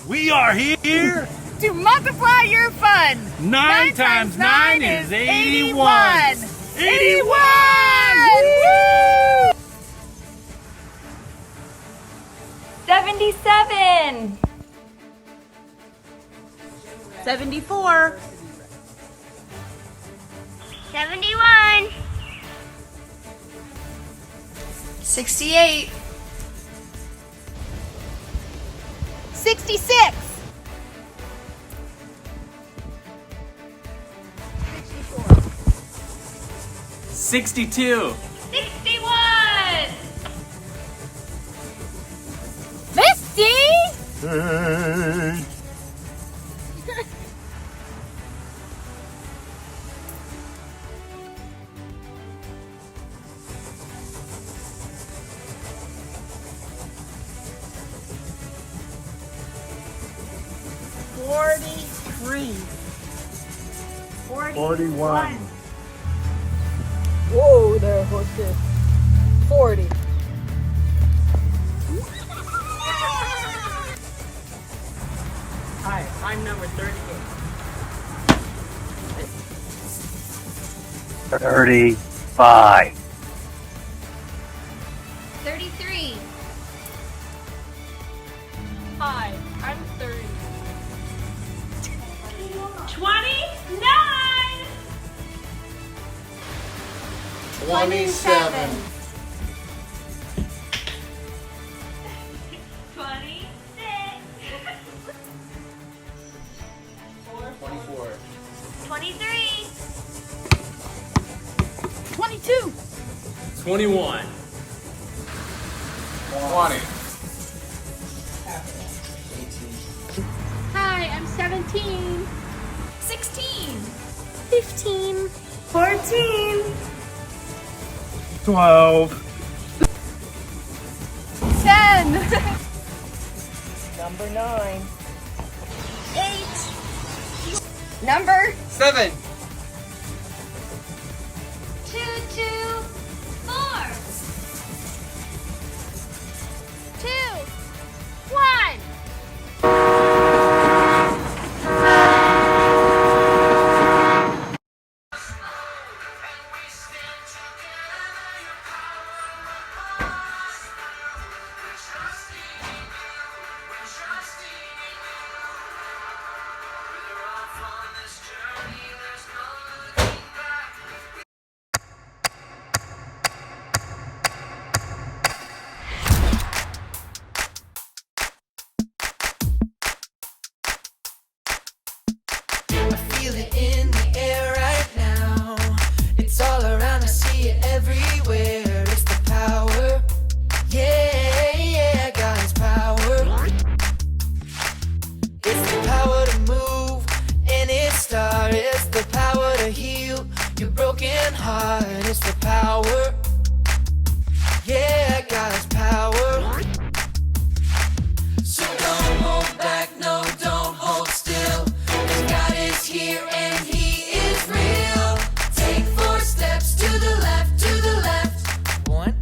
We are here to multiply your fun. 9 times 9 is 81. 81! Woo! 77. 74. 71. 68. 66. 62. 61. 50. Hey. 43. 41. Whoa there, horses. 40. Hi, I'm number 38. 35. 33. Hi, I'm 30. 29. 27. 26. 24. 23. 22. 21. 20. Hi, I'm 17. 16. 15. 14. 12. 10. Number 9. 8. Number 7. 2, 2, 4. 2, 1. Feel it in the air right now. It's all around, I see it everywhere. It's the power. Yeah, yeah, God's power. It's the power to move any star. It's the power to heal your broken heart. It's the power. Yeah, God's power. So don't hold back, no, don't hold still. God is here and He is real. Take 4 steps to the left, to the left. 1,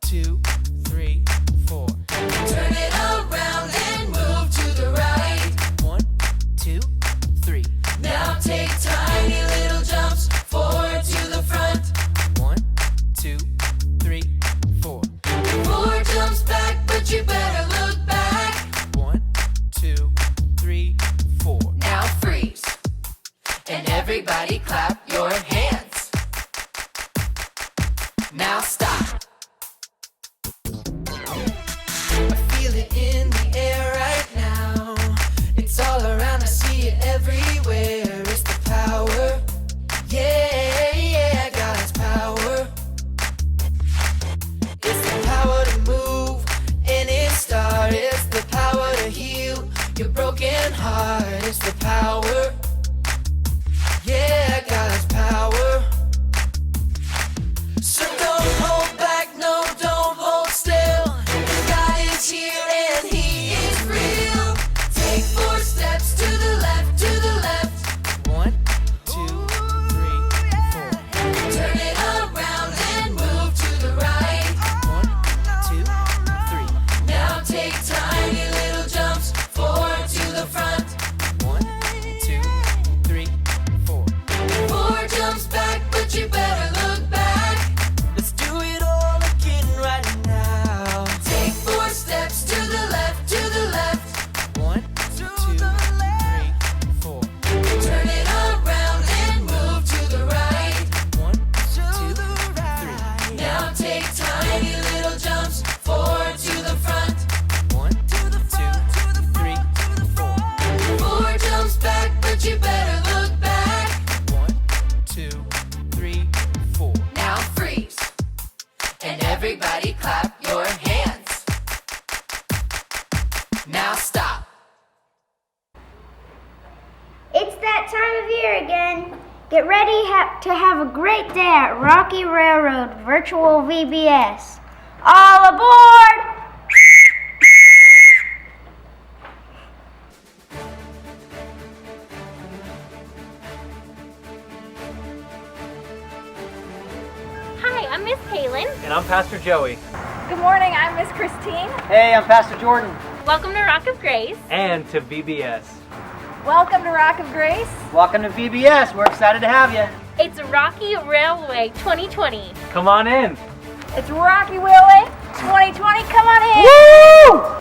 2, 3, 4. Turn it around and move to the right. 1, 2, 3. Now take tiny little jumps forward to the front. 1, 2, 3, 4. 4 jumps back, but you better look back. 1, 2, 3, 4. Now freeze. And everybody clap your hands. Now stop. I feel it in the air right now. It's all around, I see it everywhere. It's the power. Yeah, yeah, God's power. It's the power to move any star. It's the power to heal your broken heart. It's the power. Yeah, God's power. So don't hold back, no, don't hold still. God is here and He is real. Take 4 steps to the left, to the left. 1, 2, 3, 4. Turn it around and move to the right. 1, 2, 3. Now take tiny little jumps forward to the of year again. Get ready to have a great day at Rocky Railroad Virtual VBS. All aboard! Hi, I'm Miss Kaylin. And I'm Pastor Joey. Good morning, I'm Miss Christine. Hey, I'm Pastor Jordan. Welcome to Rock of Grace. And to VBS. Welcome to Rock of Grace. Welcome to VBS. We're excited to have you. It's Rocky Railway 2020. Come on in. It's Rocky Railway 2020. Come on in. Woo!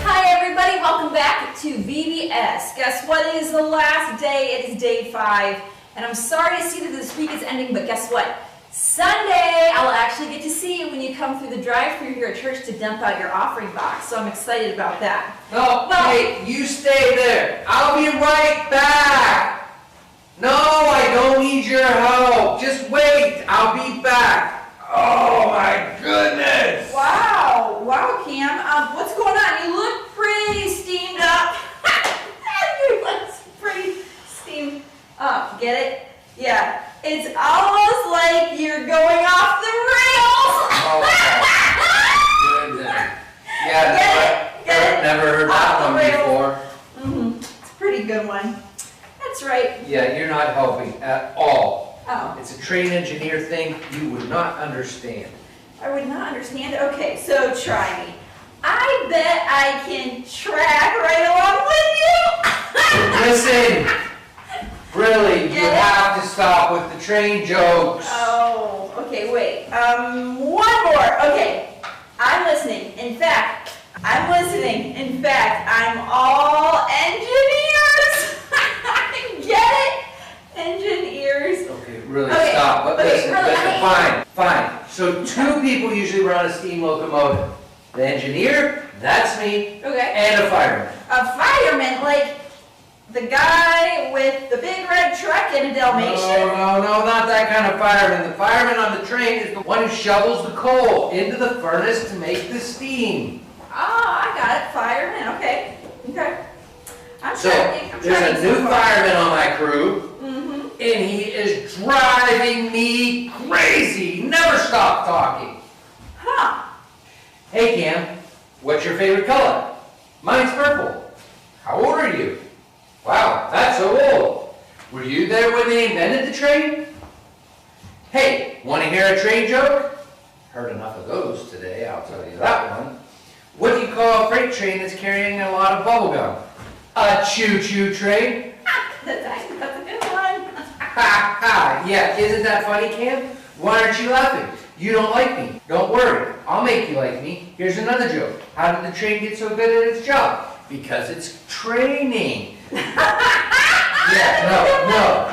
Hi everybody, welcome back to VBS. Guess what? It is the last day. It is day 5. And I'm sorry to see that this week is ending, but guess what? Sunday, I'll actually get to see you when you come through the drive-thru here at church to dump out your offering box. So I'm excited about that. No, hey, you stay there. I'll be right back. No, I don't need your help. Just wait. I'll be back. Oh my goodness. Wow, Cam. What's going on? You look pretty steamed up. You look pretty steamed up. Get it? Yeah. It's almost like you're going off the rails. Oh, goodness. Yeah, I've never heard that one before. It's a pretty good one. That's right. Yeah, you're not helping at all. Oh, It's a train engineer thing you would not understand. I would not understand. Okay, so try me. I bet I can track right along with you. Listen, really, you Get it? have to stop with the train jokes. Oh, okay, wait. One more. Okay, I'm listening. In fact, I'm listening. In fact, I'm all engineers. Get it? Engineers. Okay, really Okay, stop. But okay, listen, really, fine. So 2 people usually run a steam locomotive. The engineer, that's me, Okay. and a fireman. A fireman, like the guy with the big red truck and a Dalmatian. No, not that kind of fireman. The fireman on the train is the one who shovels the coal into the furnace to make the steam. Oh, I got it. Fireman. Okay. I'm So tracking. I'm there's tracking a new so far. fireman on my crew, Mm-hmm. and he is driving me crazy. He never stops talking. Huh. Hey Cam, what's your favorite color? Mine's purple. How old are you? Wow, that's so old. Were you there when they invented the train? Hey, want to hear a train joke? Heard enough of those today, I'll tell you that one. What do you call a freight train that's carrying a lot of bubble gum? A choo-choo train. That's a good one. Ha ha, yeah, isn't that funny, Cam? Why aren't you laughing? You don't like me. Don't worry, I'll make you like me. Here's another joke. How did the train get so good at its job? Because it's training. Yeah,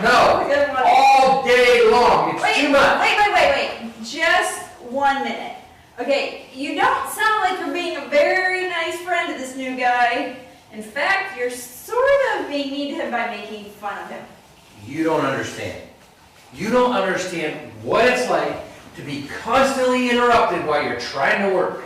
no. Good one. All day long. It's too much. Wait. Just 1 minute. Okay, you don't sound like you're being a very nice friend to this new guy. In fact, you're sort of being mean to him by making fun of him. You don't understand. You don't understand what it's like to be constantly interrupted while you're trying to work.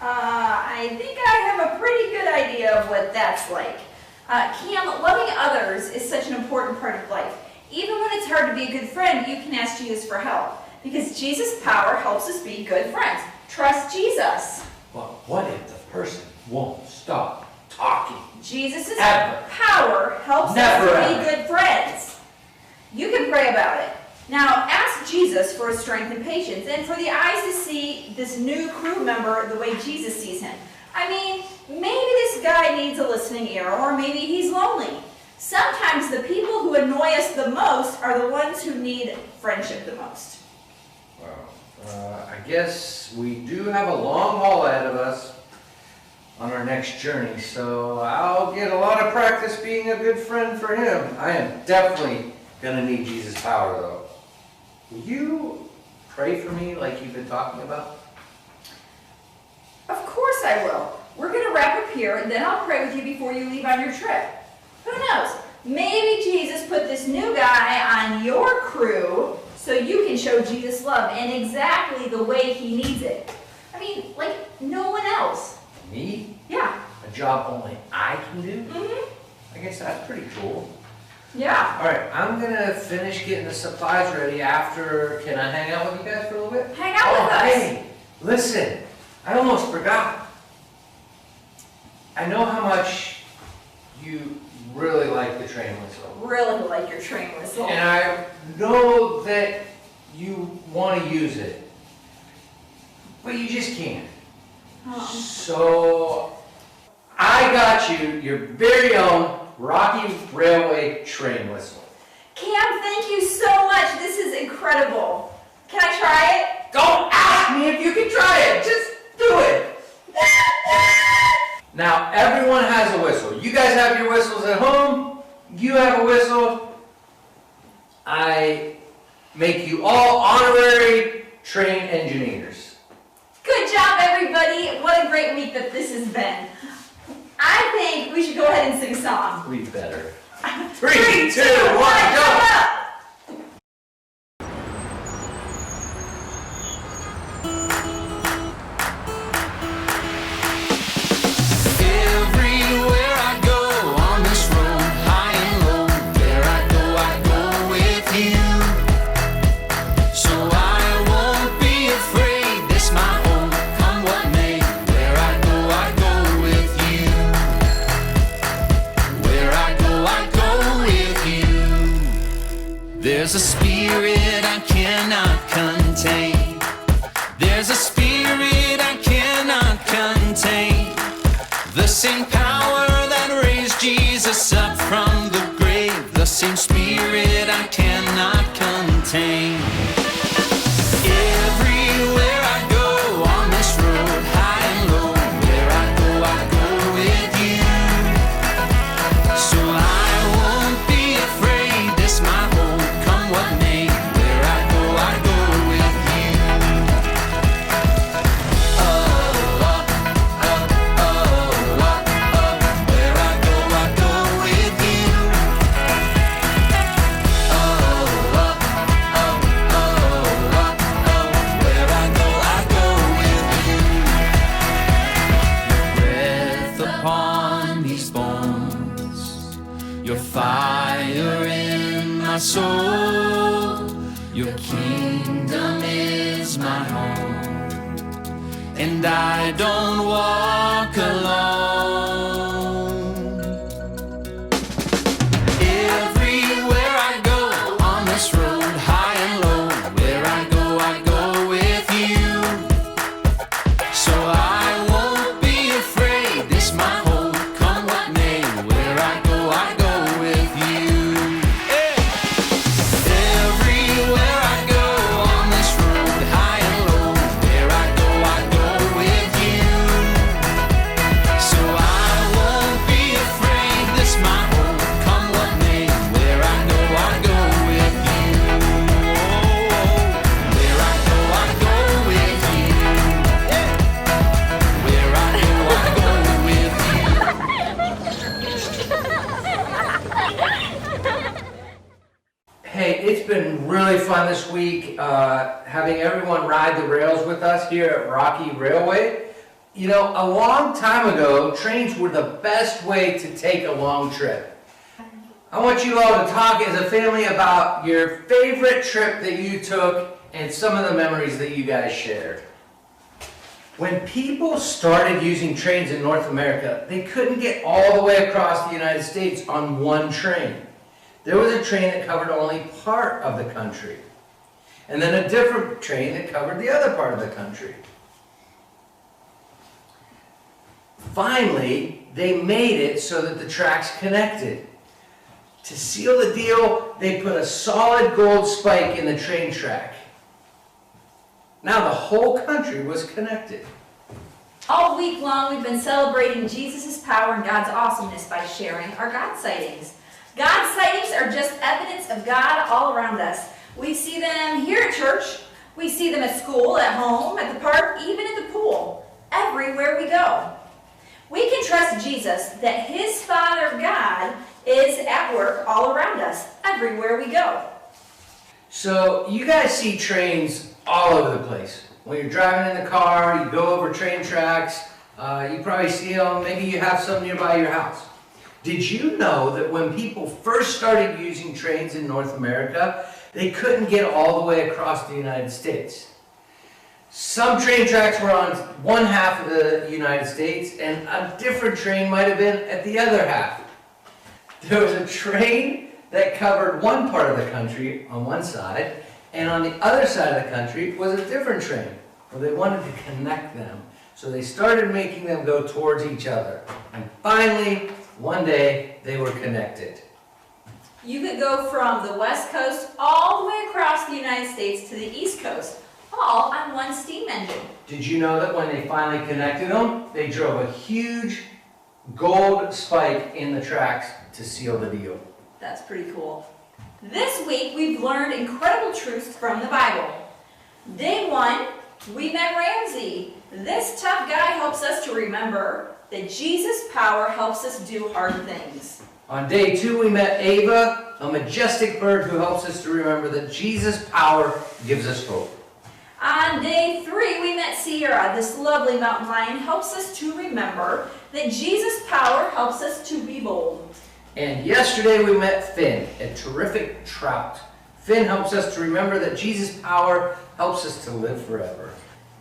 I think I have a pretty good idea of what that's like. Cam, loving others is such an important part of life. Even when it's hard to be a good friend, you can ask Jesus for help. Because Jesus' power helps us be good friends. Trust Jesus. But what if the person won't stop talking? Jesus' Ever. power helps Never us to ever. be good friends. You can pray about it. Now, ask Jesus for his strength and patience, and for the eyes to see this new crew member the way Jesus sees him. I mean, maybe this guy needs a listening ear, or maybe he's lonely. Sometimes the people who annoy us the most are the ones who need friendship the most. Well, I guess we do have a long haul ahead of us on our next journey, so I'll get a lot of practice being a good friend for him. I am definitely gonna need Jesus' power, though. Will you pray for me like you've been talking about? Of course I will. We're going to wrap up here, and then I'll pray with you before you leave on your trip. Who knows? Maybe Jesus put this new guy on your crew so you can show Jesus love in exactly the way he needs it. I mean, like no one else. Me? Yeah. A job only I can do? Mm-hmm. I guess that's pretty cool. Yeah. All right, I'm gonna finish getting the supplies ready after. Can I hang out with you guys for a little bit? Hang out with us. Hey, listen, I almost forgot. I know how much you really like the train whistle. Really like your train whistle. And I know that you want to use it, but you just can't. So I got you your very own Rocky Railway train whistle. Cam, thank you so much. This is incredible. Can I try it? Don't ask me if you can try it. Just do it. Now, everyone has a whistle. You guys have your whistles at home. You have a whistle. I make you all honorary train engineers. Good job, everybody. What a great week that this has been. I think we should go ahead and sing a song. We better. 3, 2, 1, go! There's a spirit I cannot contain. There's a spirit I cannot contain. The same power that raised Jesus up from the grave. The same spirit I cannot contain. Everywhere I go on this road, high and low, where I go with you. So I won't be afraid, this my home. What may, where I go with you. Oh, where I go with you. Oh, where I go with you. Your breath upon these bones, your fire in my soul. Your kingdom is my home, and I don't walk alone. Everywhere I go on this road, high and low, where I go with you. So I won't be afraid, this my home, come what may, where I go with you. Hey, it's been really fun this week having everyone ride the rails with us here at Rocky Railway. You know, a long time ago, trains were the best way to take a long trip. I want you all to talk as a family about your favorite trip that you took and some of the memories that you guys shared. When people started using trains in North America, they couldn't get all the way across the United States on one train. There was a train that covered only part of the country, and then a different train that covered the other part of the country. Finally, they made it so that the tracks connected. To seal the deal, they put a solid gold spike in the train track. Now the whole country was connected. All week long, we've been celebrating Jesus' power and God's awesomeness by sharing our God sightings. God sightings are just evidence of God all around us. We see them here at church. We see them at school, at home, at the park, even at the pool. Everywhere we go. We can trust Jesus that his Father God is at work all around us, everywhere we go. So you guys see trains all over the place. When you're driving in the car, you go over train tracks, you probably see them, maybe you have some nearby your house. Did you know that when people first started using trains in North America, they couldn't get all the way across the United States? Some train tracks were on one half of the United States, and a different train might have been at the other half. There was a train that covered one part of the country on one side, and on the other side of the country was a different train. Well, they wanted to connect them, so they started making them go towards each other. And finally, one day, they were connected. You could go from the West Coast all the way across the United States to the East Coast, all on one steam engine. Did you know that when they finally connected them, they drove a huge gold spike in the tracks to seal the deal? That's pretty cool. This week, we've learned incredible truths from the Bible. Day 1, we met Ramsey. This tough guy helps us to remember that Jesus' power helps us do hard things. On day 2, we met Ava, a majestic bird who helps us to remember that Jesus' power gives us hope. On day 3, we met Sierra. This lovely mountain lion helps us to remember that Jesus' power helps us to be bold. And yesterday we met Finn, a terrific trout. Finn helps us to remember that Jesus' power helps us to live forever.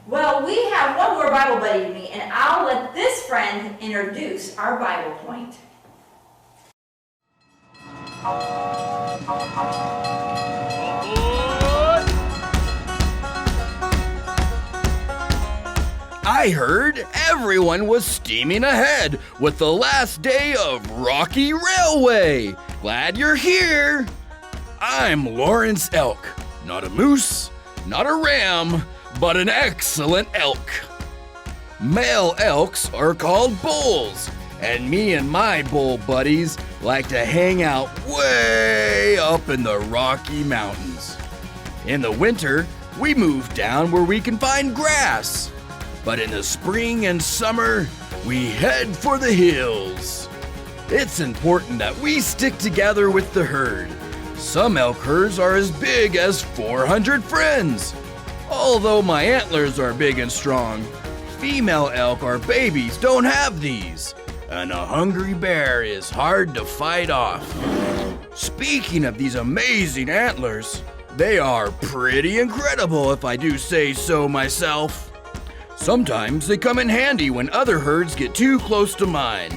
Well, we have one more Bible buddy to meet, and I'll let this friend introduce our Bible point. I heard everyone was steaming ahead with the last day of Rocky Railway. Glad you're here. I'm Lawrence Elk, not a moose, not a ram, but an excellent elk. Male elks are called bulls, and me and my bull buddies like to hang out way up in the Rocky Mountains. In the winter, we move down where we can find grass. But in the spring and summer, we head for the hills. It's important that we stick together with the herd. Some elk herds are as big as 400 friends. Although my antlers are big and strong, female elk or babies don't have these. And a hungry bear is hard to fight off. Speaking of these amazing antlers, they are pretty incredible if I do say so myself. Sometimes they come in handy when other herds get too close to mine,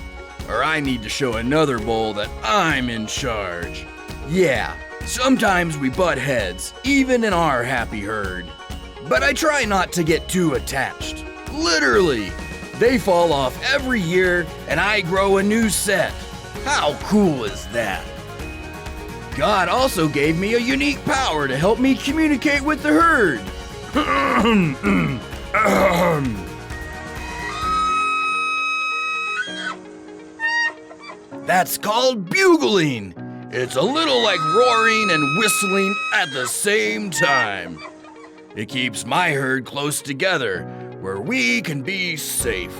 or I need to show another bull that I'm in charge. Yeah, sometimes we butt heads, even in our happy herd. But I try not to get too attached. Literally, they fall off every year and I grow a new set. How cool is that? God also gave me a unique power to help me communicate with the herd. That's called bugling. It's a little like roaring and whistling at the same time. It keeps my herd close together where we can be safe.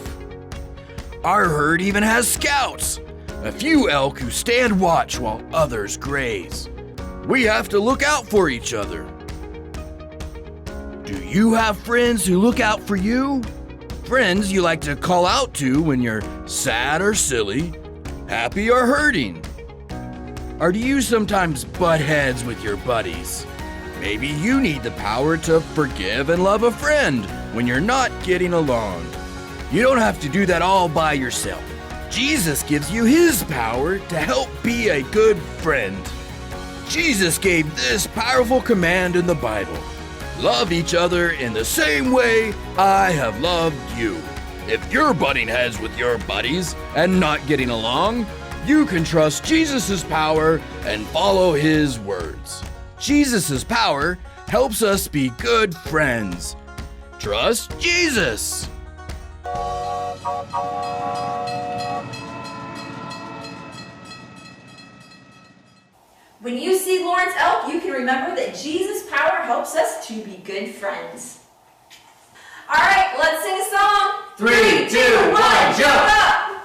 Our herd even has scouts, a few elk who stand watch while others graze. We have to look out for each other. Do you have friends who look out for you? Friends you like to call out to when you're sad or silly, happy or hurting? Or do you sometimes butt heads with your buddies? Maybe you need the power to forgive and love a friend when you're not getting along. You don't have to do that all by yourself. Jesus gives you his power to help be a good friend. Jesus gave this powerful command in the Bible. Love each other in the same way I have loved you. If you're butting heads with your buddies and not getting along, you can trust Jesus' power and follow his words. Jesus' power helps us be good friends. Trust Jesus. When you see Lawrence Elk, you can remember that Jesus' power helps us to be good friends. All right, let's sing a song. 3, 2, 1, jump! Up!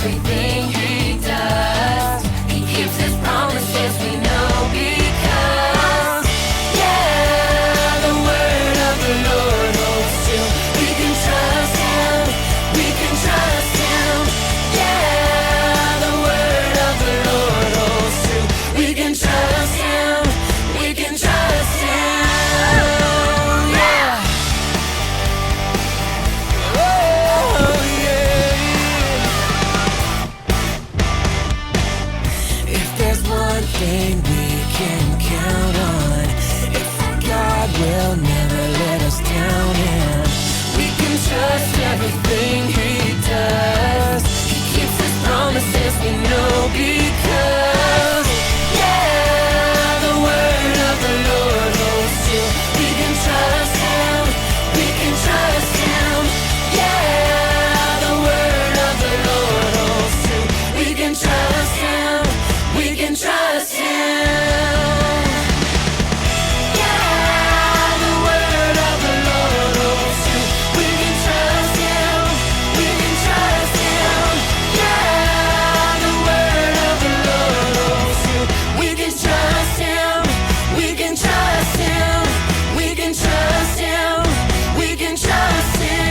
everything he does. He keeps his promises, we know, because, yeah, the word of the Lord holds true. We can trust him, we can trust him. Yeah, the word of the Lord holds true. We can trust him, we can trust him. Yeah. Oh, yeah. If there's one thing we can count on, it's God will never let us down, and we can trust everything he does. He keeps his promises, we know, because, yeah, the word of the Lord holds true. We can trust him, we can trust him. Yeah, the word of the Lord holds true. We can trust him, we can trust him. Yeah, the word of the Lord holds true. We can trust him, we can trust him. Yeah, the word of the Lord holds true. We can trust him, we can trust him. We can trust him, we can trust him.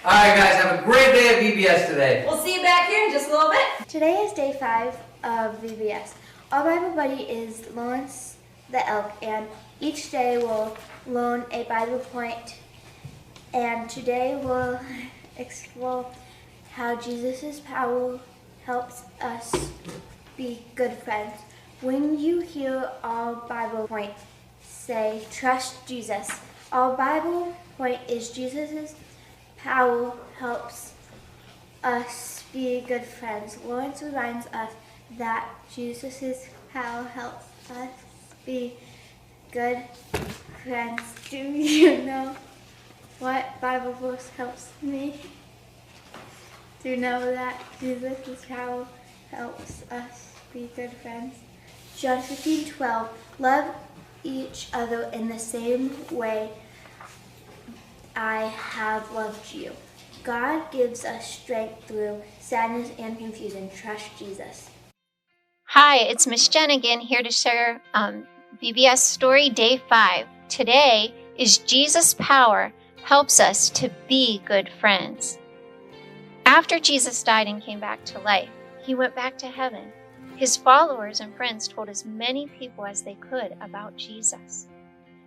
All right, guys, have a great day at VBS today. We'll see you back here in just a little bit. Today is day 5 of VBS. Our Bible buddy is Lawrence the Elk, and each day we'll learn a Bible point. And today we'll explore how Jesus' power helps us be good friends. When you hear our Bible point, say, trust Jesus. Our Bible point is Jesus' power helps us be good friends. Lawrence reminds us that Jesus' power helps us be good friends. Do you know what Bible verse helps me? Do you know that Jesus' power helps us be good friends? John 15:12. Love each other in the same way I have loved you. God gives us strength through sadness and confusion. Trust Jesus. Hi, it's Miss Jen again, here to share VBS Story Day 5. Today is Jesus' power helps us to be good friends. After Jesus died and came back to life, he went back to heaven. His followers and friends told as many people as they could about Jesus.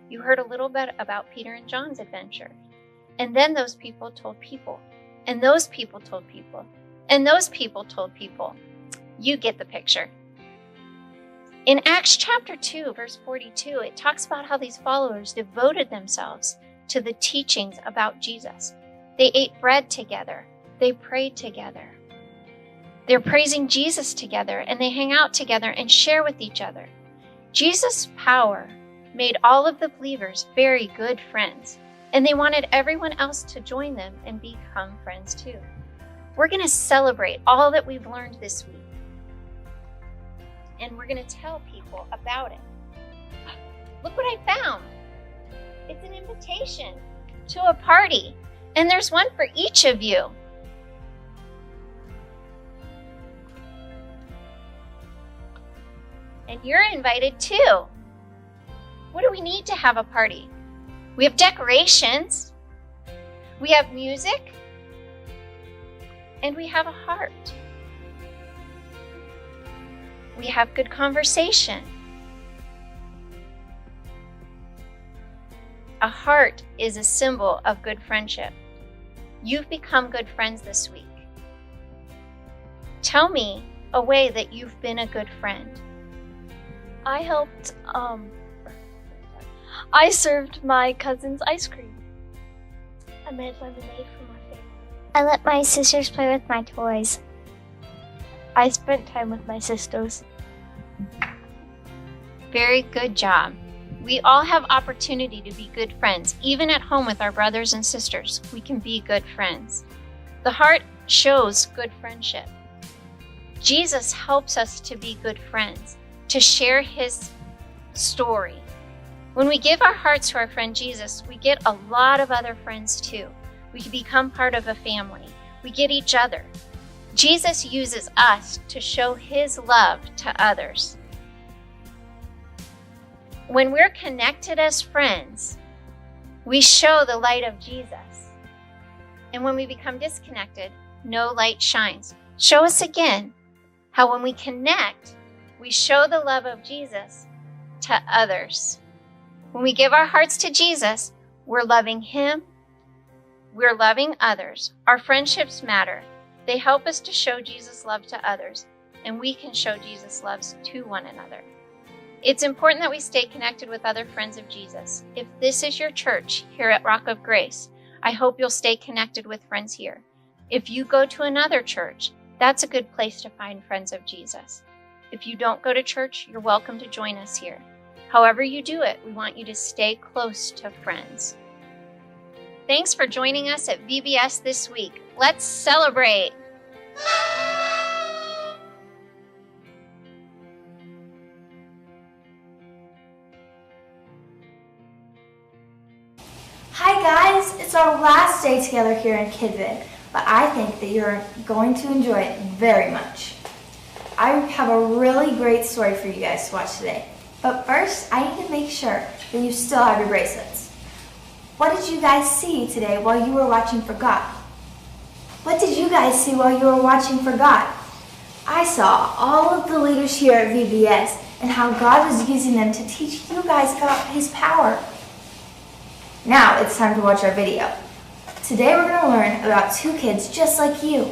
You heard a little bit about Peter and John's adventure. And then those people told people. And those people told people. And those people told people. You get the picture. In Acts chapter 2, verse 42, it talks about how these followers devoted themselves to the teachings about Jesus. They ate bread together. They prayed together. They're praising Jesus together, and they hang out together and share with each other. Jesus' power made all of the believers very good friends, and they wanted everyone else to join them and become friends too. We're going to celebrate all that we've learned this week, and we're going to tell people about it. Look what I found. It's an invitation to a party, and there's one for each of you. And you're invited too. What do we need to have a party? We have decorations, we have music, and we have a heart. We have good conversation. A heart is a symbol of good friendship. You've become good friends this week. Tell me a way that you've been a good friend. I helped, I served my cousin's ice cream. I made lemonade for my family. I let my sisters play with my toys. I spent time with my sisters. Very good job. We all have opportunity to be good friends. Even at home with our brothers and sisters, we can be good friends. The heart shows good friendship. Jesus helps us to be good friends, to share his story, When we give our hearts to our friend Jesus, we get a lot of other friends too. We can become part of a family. We get each other. Jesus uses us to show his love to others. When we're connected as friends, we show the light of Jesus. And when we become disconnected, no light shines. Show us again how when we connect, we show the love of Jesus to others. When we give our hearts to Jesus, we're loving him, we're loving others. Our friendships matter. They help us to show Jesus' love to others, and we can show Jesus' love to one another. It's important that we stay connected with other friends of Jesus. If this is your church here at Rock of Grace, I hope you'll stay connected with friends here. If you go to another church, that's a good place to find friends of Jesus. If you don't go to church, you're welcome to join us here. However you do it, we want you to stay close to friends. Thanks for joining us at VBS this week. Let's celebrate! Hi guys, it's our last day together here in Kidvik, but I think that you're going to enjoy it very much. I have a really great story for you guys to watch today. But first, I need to make sure that you still have your bracelets. What did you guys see today while you were watching for God? What did you guys see while you were watching for God? I saw all of the leaders here at VBS and how God was using them to teach you guys about his power. Now it's time to watch our video. Today we're going to learn about two kids just like you.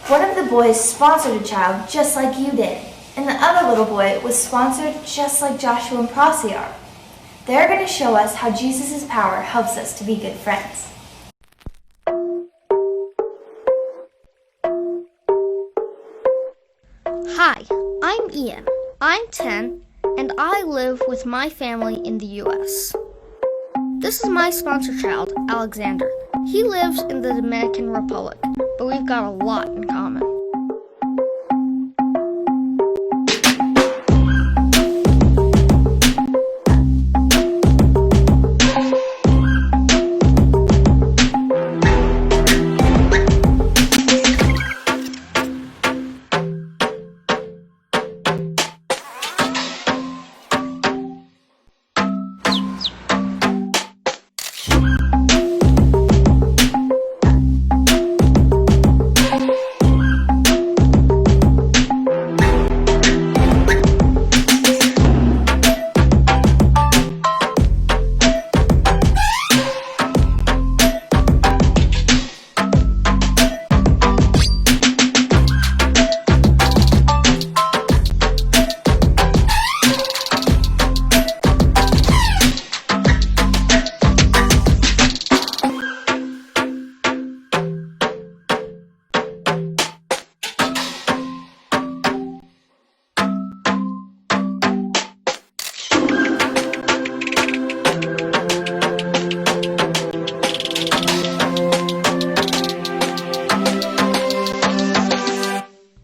One of the boys sponsored a child just like you did, and the other little boy was sponsored just like Joshua and Prasi are. They're going to show us how Jesus' power helps us to be good friends. Hi, I'm Ian. I'm 10, and I live with my family in the U.S. This is my sponsor child, Alexander. He lives in the Dominican Republic, but we've got a lot in common.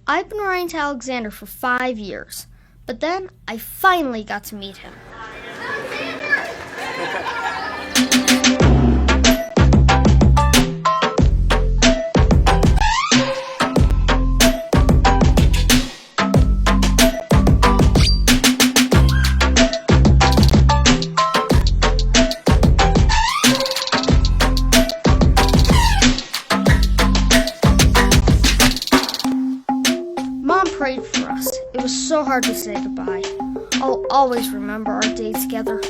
I've been writing to Alexander for 5 years, but then I finally got to meet him. Mom prayed for us. It was so hard to say goodbye. I'll always remember our day together.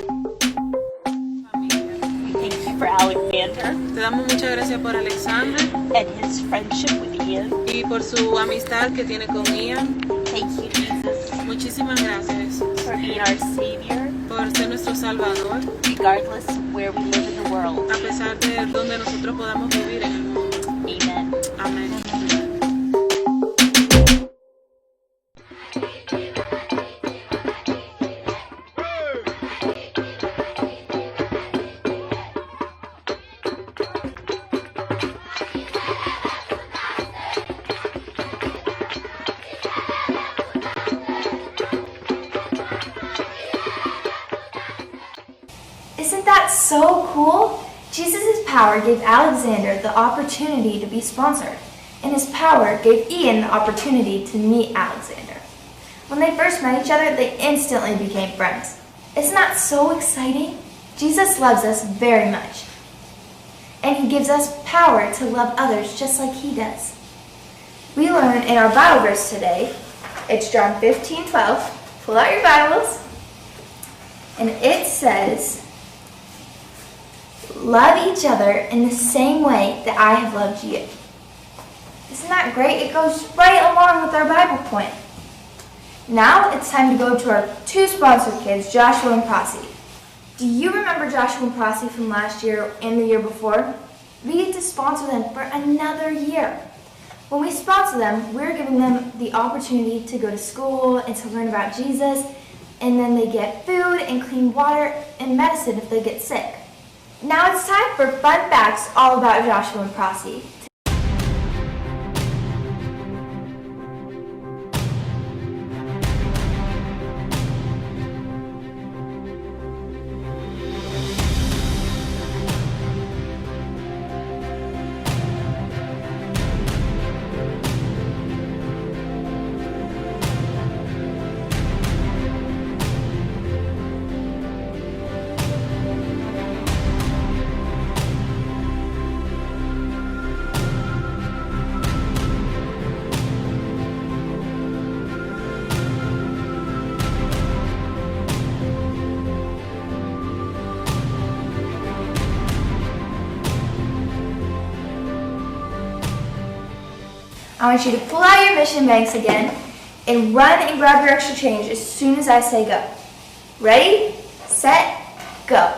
Thank you for Alexander. Te damos muchas gracias por Alexander. And his friendship with Ian. Y por su amistad que tiene con Ian. Thank you, Jesus. Muchísimas gracias. For being our Savior. Por ser nuestro Salvador. Regardless of where we live in the world. A pesar de donde nosotros podamos vivir en el mundo. Amen. Amén. that so cool? Jesus' power gave Alexander the opportunity to be sponsored, and his power gave Ian the opportunity to meet Alexander. When they first met each other, they instantly became friends. Isn't that so exciting? Jesus loves us very much, and he gives us power to love others just like he does. We learn in our Bible verse today, it's John 15:12. Pull out your Bibles, and it says, love each other in the same way that I have loved you. Isn't that great? It goes right along with our Bible point. Now it's time to go to our two sponsored kids, Joshua and Prosy. Do you remember Joshua and Prosy from last year and the year before? We get to sponsor them for another year. When we sponsor them, we're giving them the opportunity to go to school and to learn about Jesus, and then they get food and clean water and medicine if they get sick. Now it's time for fun facts all about Joshua and Prosy. I want you to pull out your mission bags again and run and grab your extra change as soon as I say go. Ready, set, go.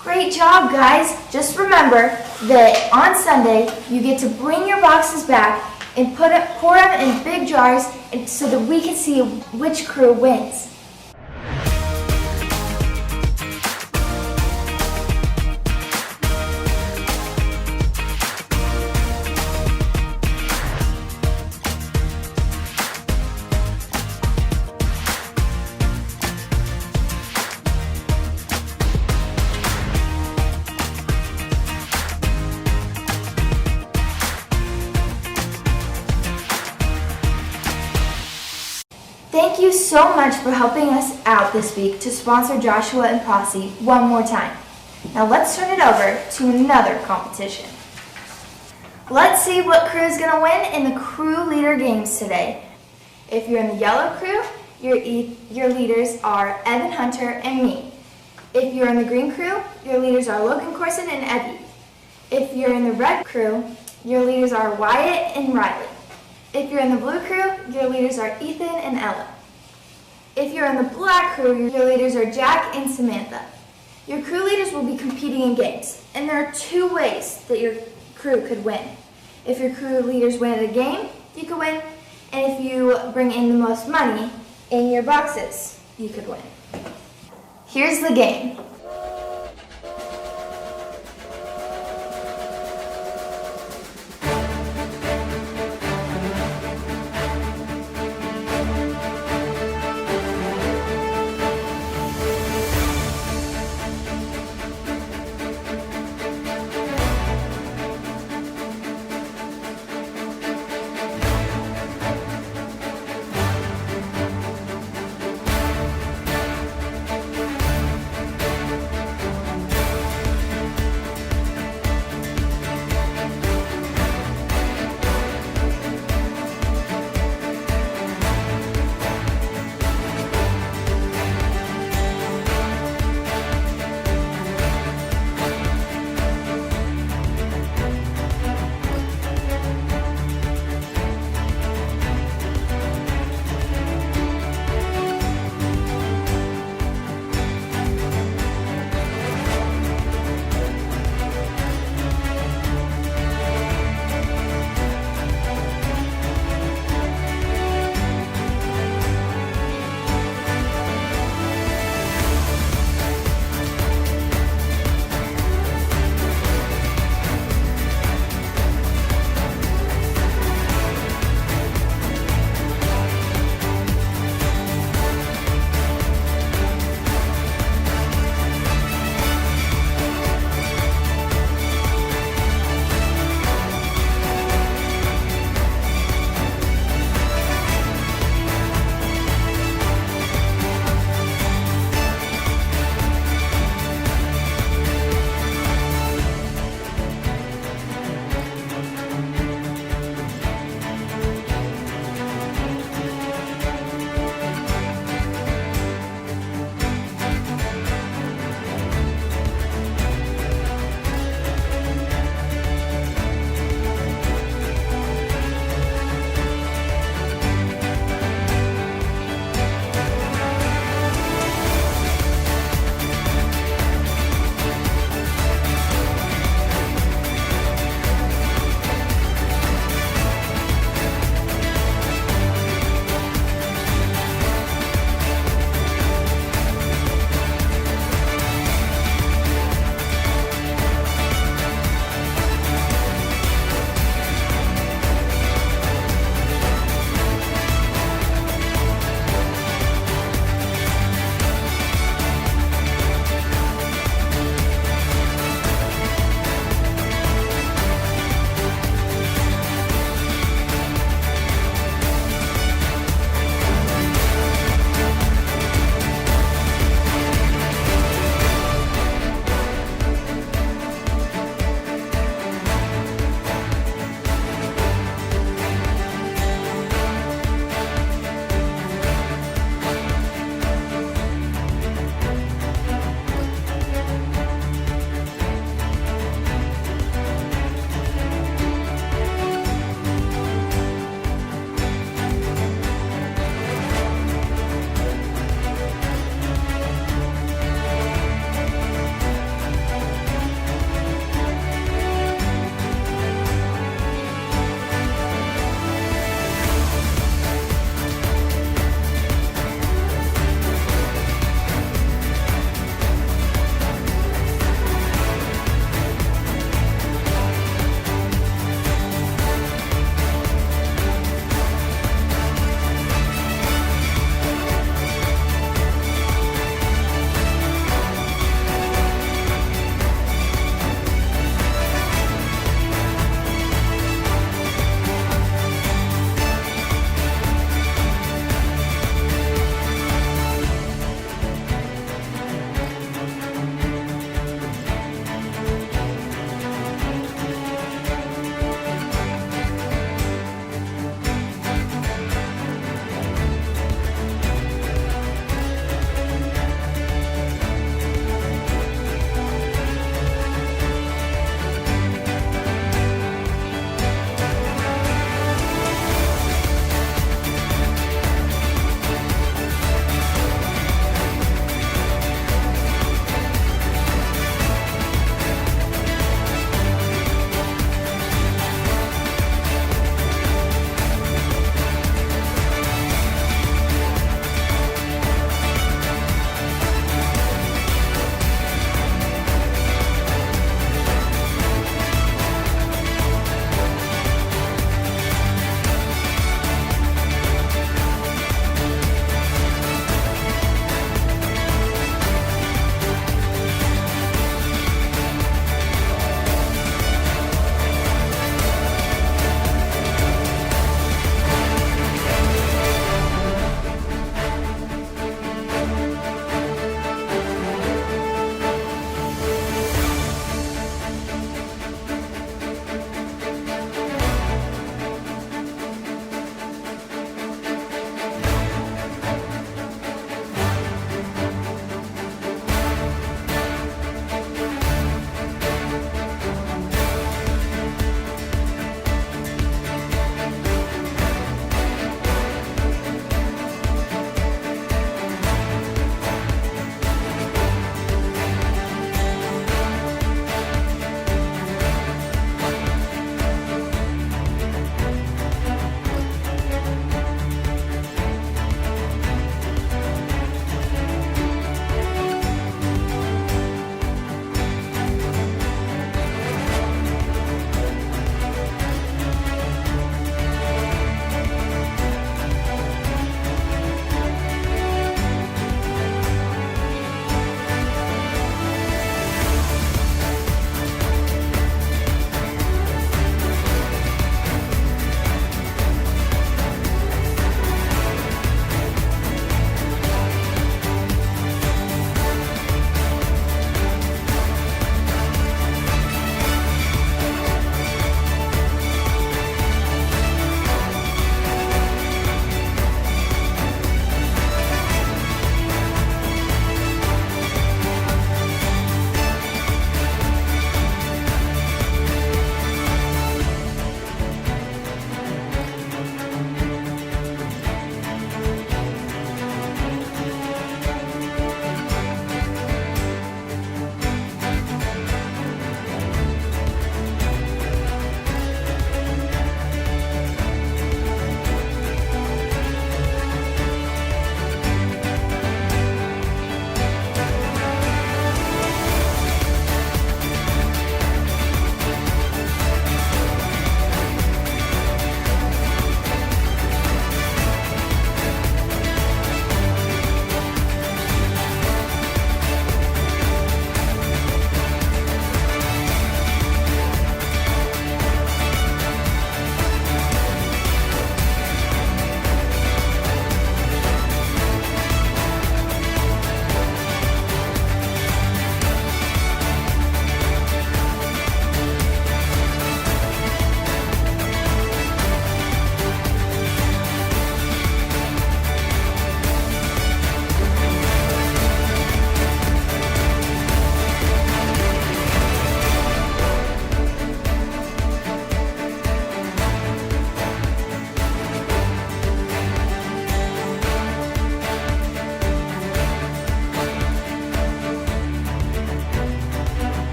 Great job, guys. Just remember that on Sunday, you get to bring your boxes back and pour them in big jars so that we can see which crew wins. Thank you so much for helping us out this week to sponsor Joshua and Prosy one more time. Now let's turn it over to another competition. Let's see what crew is going to win in the crew leader games today. If you're in the yellow crew, your leaders are Evan Hunter and me. If you're in the green crew, your leaders are Logan, Corson, and Eddie. If you're in the red crew, your leaders are Wyatt and Riley. If you're in the blue crew, your leaders are Ethan and Ella. If you're in the black crew, your leaders are Jack and Samantha. Your crew leaders will be competing in games, and there are 2 ways that your crew could win. If your crew leaders win at a game, you could win, and if you bring in the most money in your boxes, you could win. Here's the game.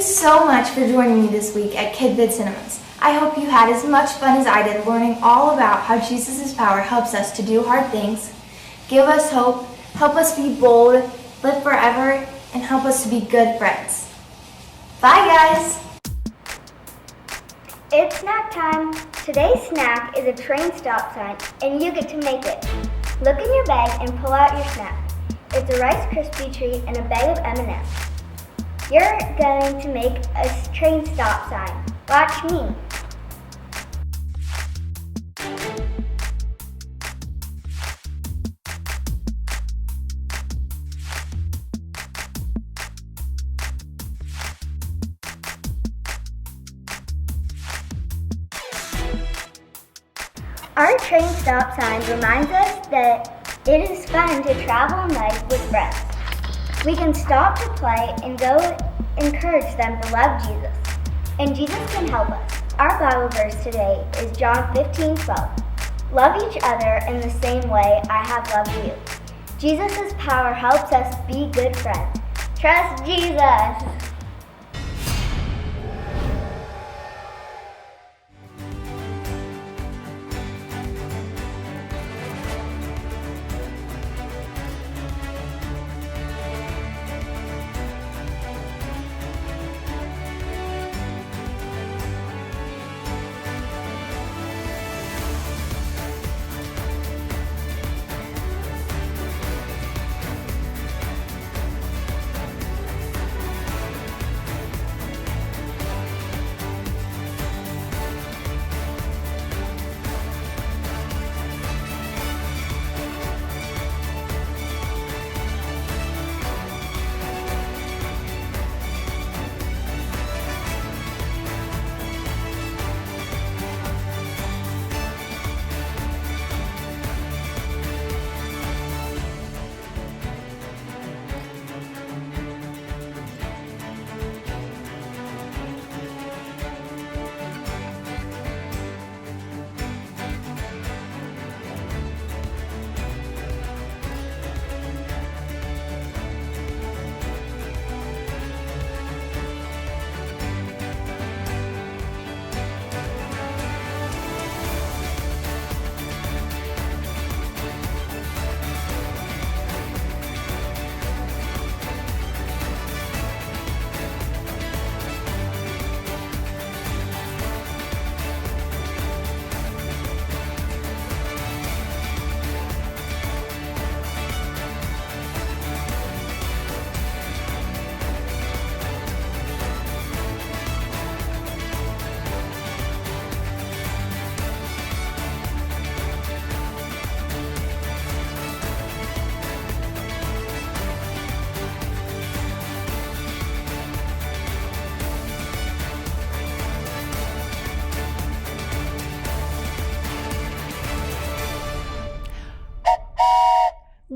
so much for joining me this week at KidVid Cinemas. I hope you had as much fun as I did learning all about how Jesus' power helps us to do hard things, give us hope, help us be bold, live forever, and help us to be good friends. Bye, guys! It's snack time. Today's snack is a train stop sign, and you get to make it. Look in your bag and pull out your snack. It's a Rice Krispie treat and a bag of M&Ms. You're going to make a train stop sign. Watch me. Our train stop sign reminds us that it is fun to travel in life with friends. We can stop to play and go encourage them to love Jesus. And Jesus can help us. Our Bible verse today is John 15:12. Love each other in the same way I have loved you. Jesus' power helps us be good friends. Trust Jesus.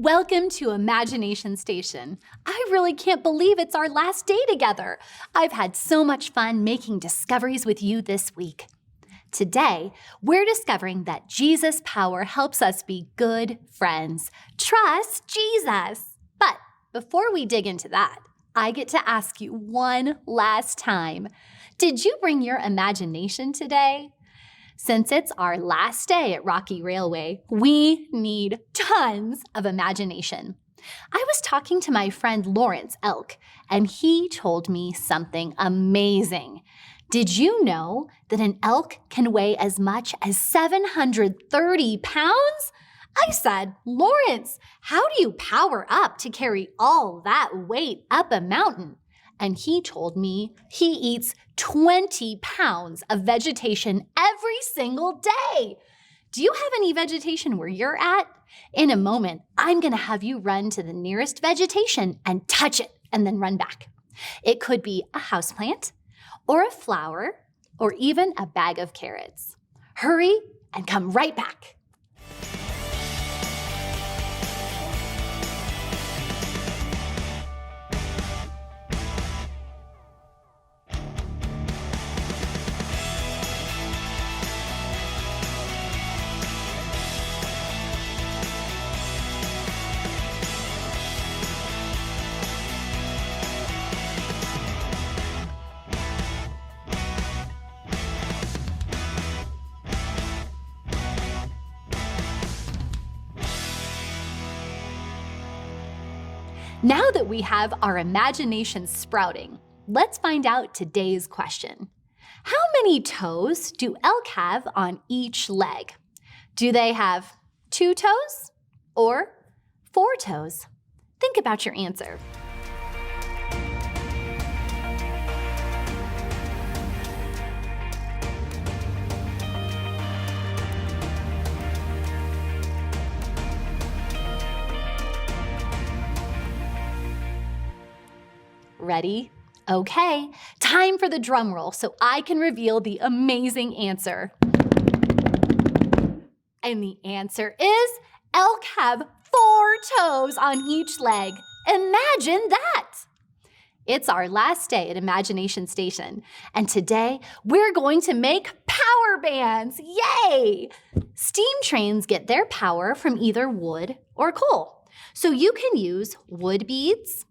Welcome to Imagination Station. I really can't believe it's our last day together. I've had so much fun making discoveries with you this week. Today, we're discovering that Jesus' power helps us be good friends. Trust Jesus. But before we dig into that, I get to ask you one last time. Did you bring your imagination today? Since it's our last day at Rocky Railway, we need tons of imagination. I was talking to my friend Lawrence Elk, and he told me something amazing. Did you know that an elk can weigh as much as 730 pounds? I said, Lawrence, how do you power up to carry all that weight up a mountain? And he told me he eats 20 pounds of vegetation every single day. Do you have any vegetation where you're at? In a moment, I'm going to have you run to the nearest vegetation and touch it and then run back. It could be a houseplant or a flower or even a bag of carrots. Hurry and come right back. Now that we have our imaginations sprouting, let's find out today's question. How many toes do elk have on each leg? Do they have 2 toes or 4 toes? Think about your answer. Ready? Okay, time for the drum roll so I can reveal the amazing answer. And the answer is elk have 4 toes on each leg. Imagine that! It's our last day at Imagination Station, and today we're going to make power bands. Yay! Steam trains get their power from either wood or coal. So you can use wood beads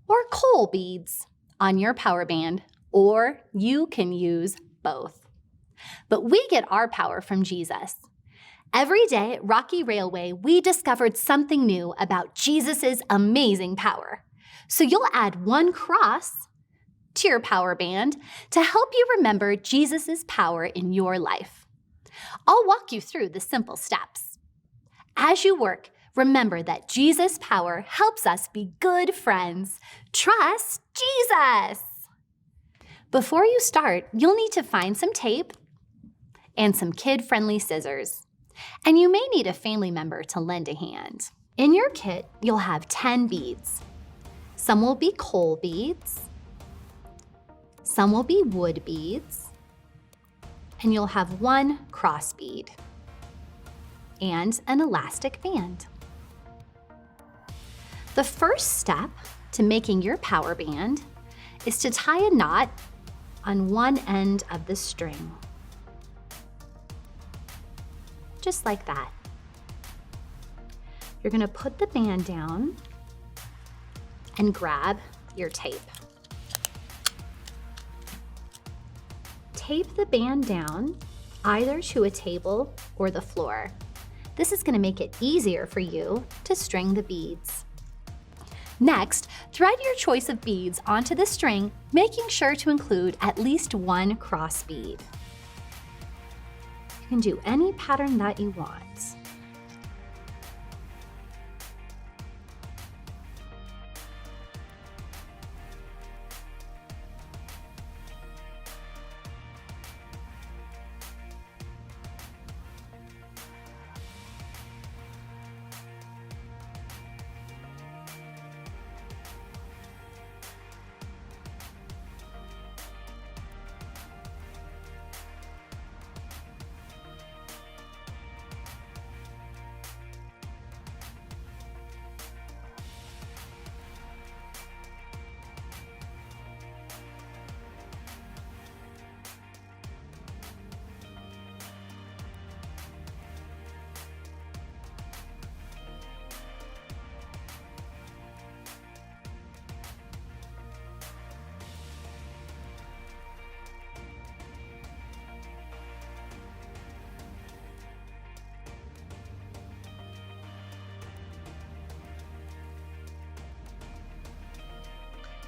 or coal beads on your power band, or you can use both. But we get our power from Jesus. Every day at Rocky Railway, we discovered something new about Jesus' amazing power. So you'll add 1 cross to your power band to help you remember Jesus' power in your life. I'll walk you through the simple steps. As you work, remember that Jesus' power helps us be good friends. Trust Jesus! Before you start, you'll need to find some tape and some kid-friendly scissors. And you may need a family member to lend a hand. In your kit, you'll have 10 beads. Some will be coal beads, some will be wood beads, and you'll have 1 cross bead and an elastic band. The first step to making your power band is to tie a knot on one end of the string. Just like that. You're going to put the band down and grab your tape. Tape the band down either to a table or the floor. This is going to make it easier for you to string the beads. Next, thread your choice of beads onto the string, making sure to include at least 1 cross bead. You can do any pattern that you want.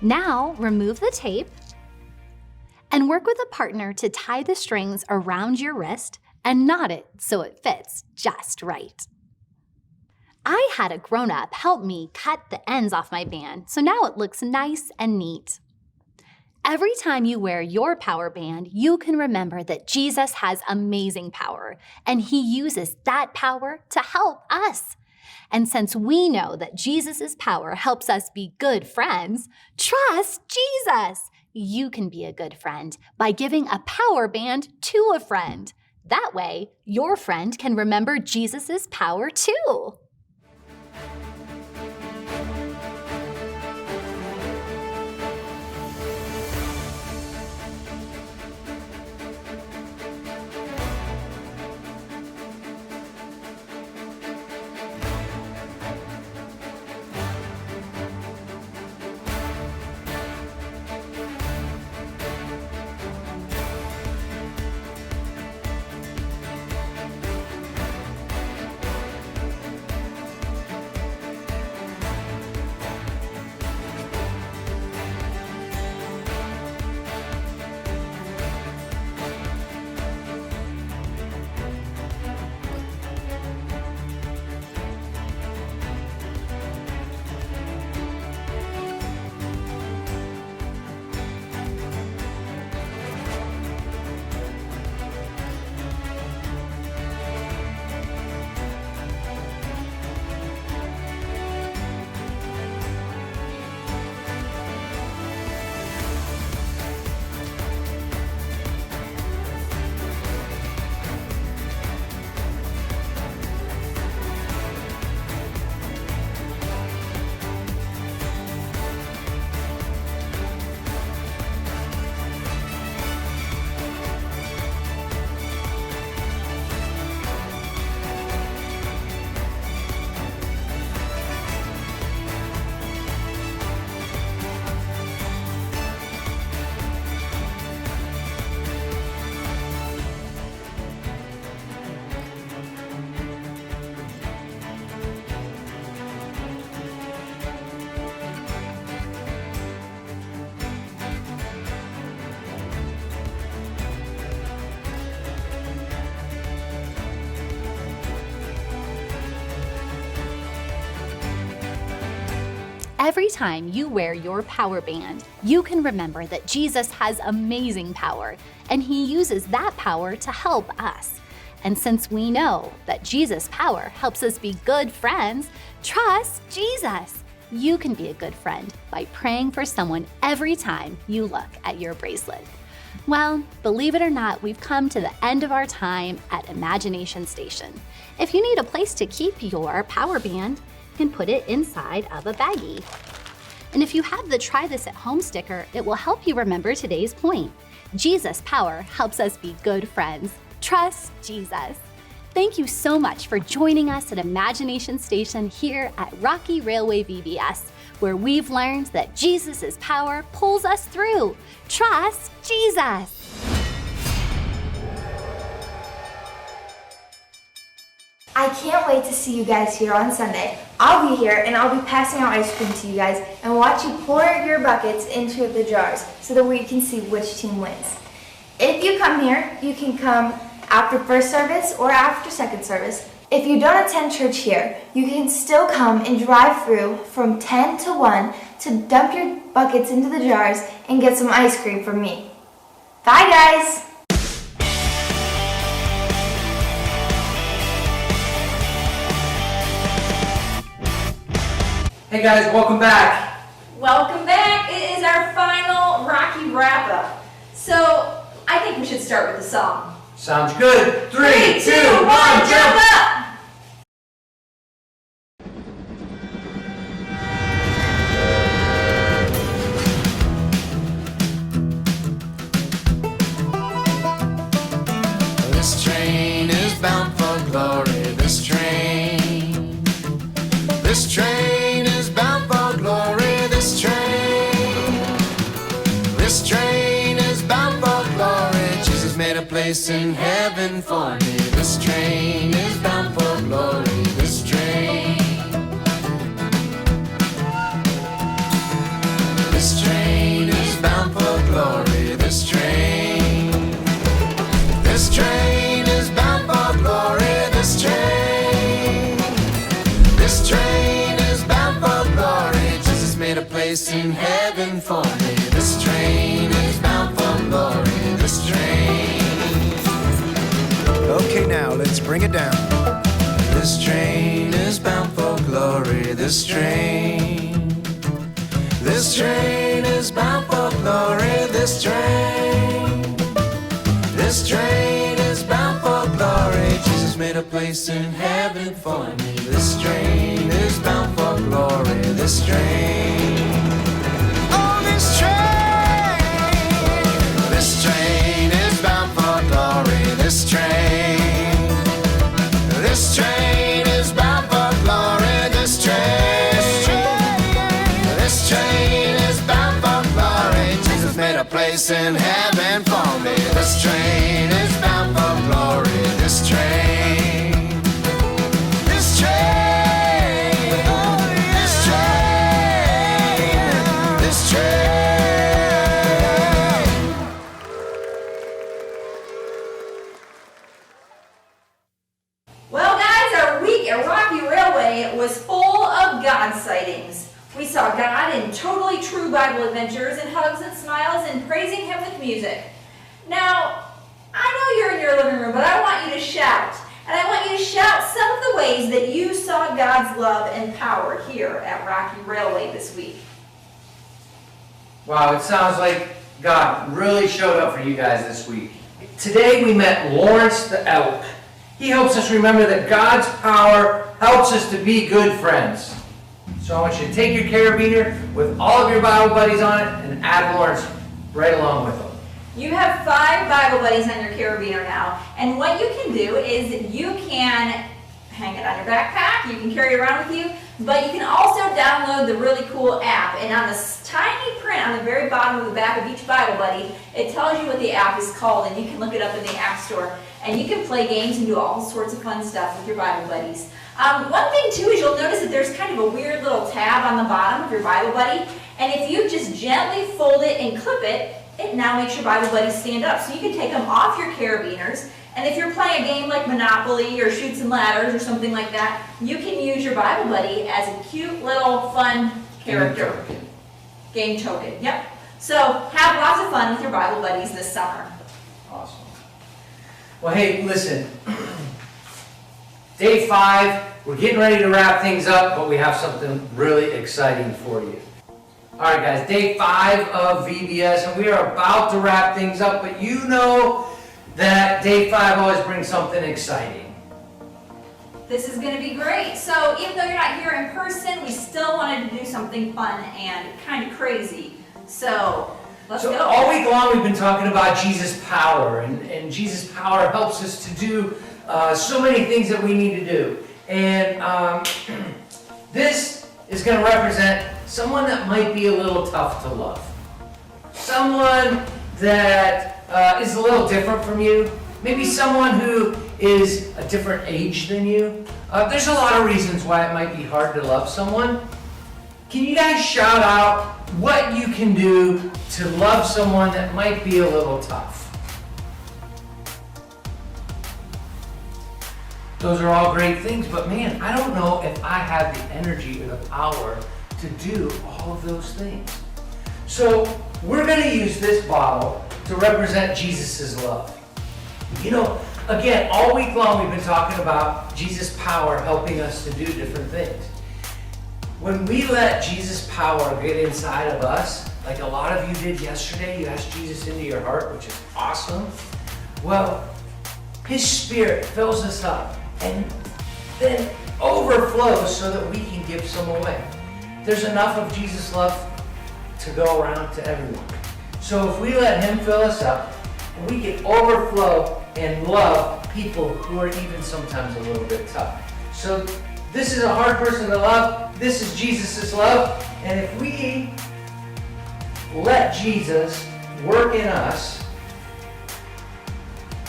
Now, remove the tape and work with a partner to tie the strings around your wrist and knot it so it fits just right. I had a grown-up help me cut the ends off my band, so now it looks nice and neat. Every time you wear your power band, you can remember that Jesus has amazing power, and he uses that power to help us. And since we know that Jesus' power helps us be good friends, trust Jesus. You can be a good friend by giving a power band to a friend. That way, your friend can remember Jesus' power too. every time you wear your power band, you can remember that Jesus has amazing power, and he uses that power to help us. And since we know that Jesus' power helps us be good friends, trust Jesus. You can be a good friend by praying for someone every time you look at your bracelet. Well, believe it or not, we've come to the end of our time at Imagination Station. If you need a place to keep your power band, you can put it inside of a baggie. And if you have the Try This at Home sticker, it will help you remember today's point. Jesus' power helps us be good friends. Trust Jesus. Thank you so much for joining us at Imagination Station here at Rocky Railway VBS, where we've learned that Jesus' power pulls us through. Trust Jesus. I can't wait to see you guys here on Sunday. I'll be here and I'll be passing out ice cream to you guys and watch you pour your buckets into the jars so that we can see which team wins. If you come here, you can come after first service or after second service. If you don't attend church here, you can still come and drive through from 10 to 1 to dump your buckets into the jars and get some ice cream from me. Bye guys! Hey guys, welcome back. Welcome back. It is our final Rocky wrap-up. So, I think we should start with the song. Sounds good. 3, 2, 1, jump up! This train is bound for glory. This train is bound for glory. This train is bound for glory. Jesus made a place in heaven for me. This train is bound for glory. This train is bound for glory. This train is bound for glory. This train is bound for glory. Jesus made a place in heaven for me. This train is bound for glory. This train. Okay, now let's bring it down. This train is bound for glory. This train is bound for glory. This train is bound for glory. Jesus made a place in heaven for me. This train is bound for glory. This train. Oh, this train is bound for glory. This train is bound for glory. This train is bound for glory. Jesus made a place in heaven for me. This train is bound for glory. This train. This train. This train. This train. Well, guys, our week at Rocky Railway was full of God sightings. We saw God in totally true Bible adventures and hugs and smiles and praising Him with music. Now, I know you're in your living room, but I want you to shout. And I want you to shout some of the ways that you saw God's love and power here at Rocky Railway this week. Wow, it sounds like God really showed up for you guys this week. Today we met Lawrence the elk. He helps us remember that God's power helps us to be good friends. So I want you to take your carabiner with all of your Bible buddies on it and add Lawrence right along with them. You have 5 Bible buddies on your carabiner now, and what you can do is you can hang it on your backpack, you can carry it around with you, but you can also download the really cool app, and on this tiny print on the very bottom of the back of each Bible buddy, it tells you what the app is called, and you can look it up in the App Store, and you can play games and do all sorts of fun stuff with your Bible buddies. One thing too is you'll notice that there's kind of a weird little tab on the bottom of your Bible buddy, and if you just gently fold it and clip it, it now makes your Bible buddies stand up. So you can take them off your carabiners, and if you're playing a game like Monopoly or Chutes and Ladders or something like that, you can use your Bible buddy as a cute little fun character. Game token. Yep. So have lots of fun with your Bible buddies this summer. Awesome. Well, hey, listen. Day 5, we're getting ready to wrap things up, but we have something really exciting for you. All right, guys, day 5 of VBS, and we are about to wrap things up, but you know that day 5 always brings something exciting. This is going to be great. So even though you're not here in person, we still wanted to do something fun and kind of crazy. So let's go. All week long we've been talking about Jesus' power, and Jesus' power helps us to do so many things that we need to do. And this is going to represent someone that might be a little tough to love. Someone that is a little different from you. Maybe someone who is a different age than you. There's a lot of reasons why it might be hard to love someone. Can you guys shout out what you can do to love someone that might be a little tough? Those are all great things, but man, I don't know if I have the energy or the power to do all of those things. So we're going to use this bottle to represent Jesus' love. You know, again, all week long we've been talking about Jesus' power helping us to do different things. When we let Jesus' power get inside of us, like a lot of you did yesterday, you asked Jesus into your heart, which is awesome. Well, His Spirit fills us up and then overflows so that we can give some away. There's enough of Jesus' love to go around to everyone. So if we let Him fill us up, we can overflow and love people who are even sometimes a little bit tough. So this is a hard person to love. This is Jesus' love. And if we let Jesus work in us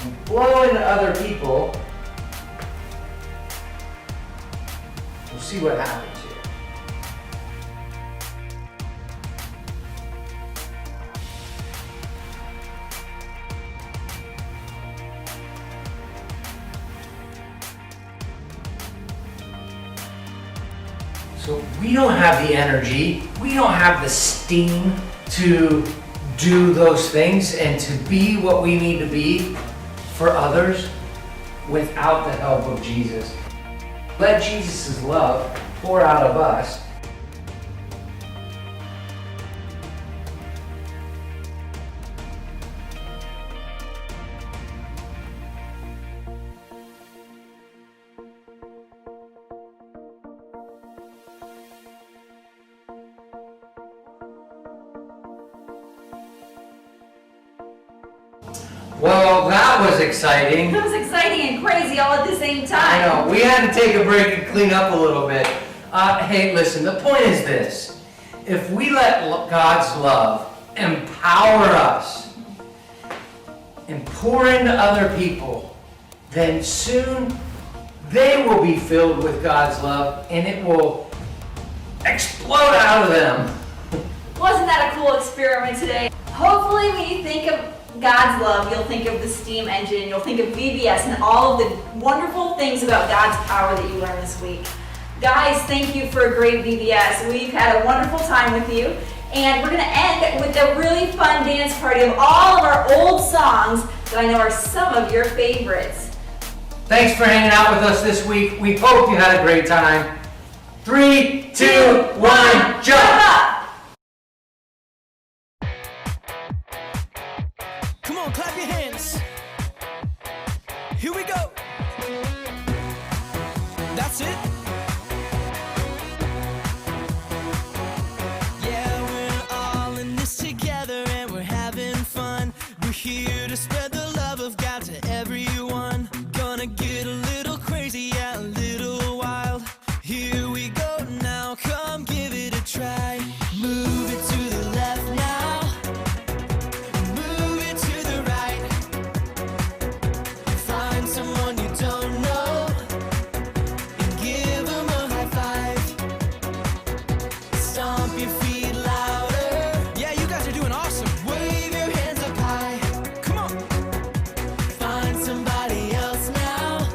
and flow into other people, we'll see what happens here. So we don't have the energy, we don't have the steam to do those things and to be what we need to be for others without the help of Jesus. Let Jesus' love pour out of us. Well, that was exciting. That was exciting and crazy all at the same time. I know. We had to take a break and clean up a little bit. Hey, listen, the point is this. If we let God's love empower us and pour into other people, then soon they will be filled with God's love and it will explode out of them. Wasn't that a cool experiment today? Hopefully when you think of God's love, you'll think of the STEAM engine, you'll think of VBS and all of the wonderful things about God's power that you learned this week. Guys, thank you for a great VBS. We've had a wonderful time with you. And we're going to end with a really fun dance party of all of our old songs that I know are some of your favorites. Thanks for hanging out with us this week. We hope you had a great time. 3, 2, 1, jump! Up! Come on, clap your hands. Here we go. That's it. Yeah, we're all in this together and we're having fun. We're here to spread the love of God to everyone. Gonna get a little crazy, yeah, a little wild. Here we go now, come give it a try. Move it to the left now. Someone you don't know and give them a high five. Stomp your feet louder. Yeah, you guys are doing awesome. Wave your hands up high. Come on. Find somebody else now.